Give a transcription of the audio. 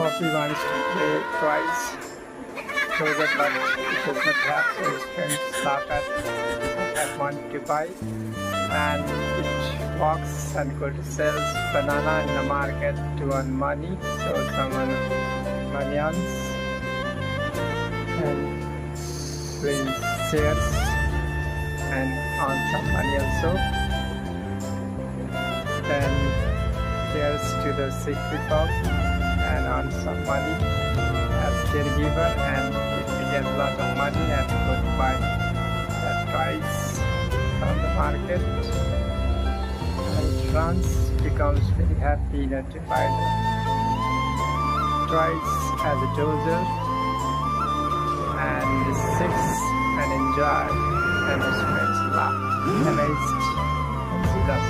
Poppy wants to play twice. Dozer, but it does not have, so his friends laugh at want to buy, and it walks and goes to sells banana in the market to earn money. So someone money earns and brings shares and earn some money also. Then cares to the sick people and earn some money as caregiver, and if he gets a lot of money and go to buy that toys from the market, and Franz becomes very happy to buy the toys as a dozer, and sits and enjoy, and his friends laugh amazed and see that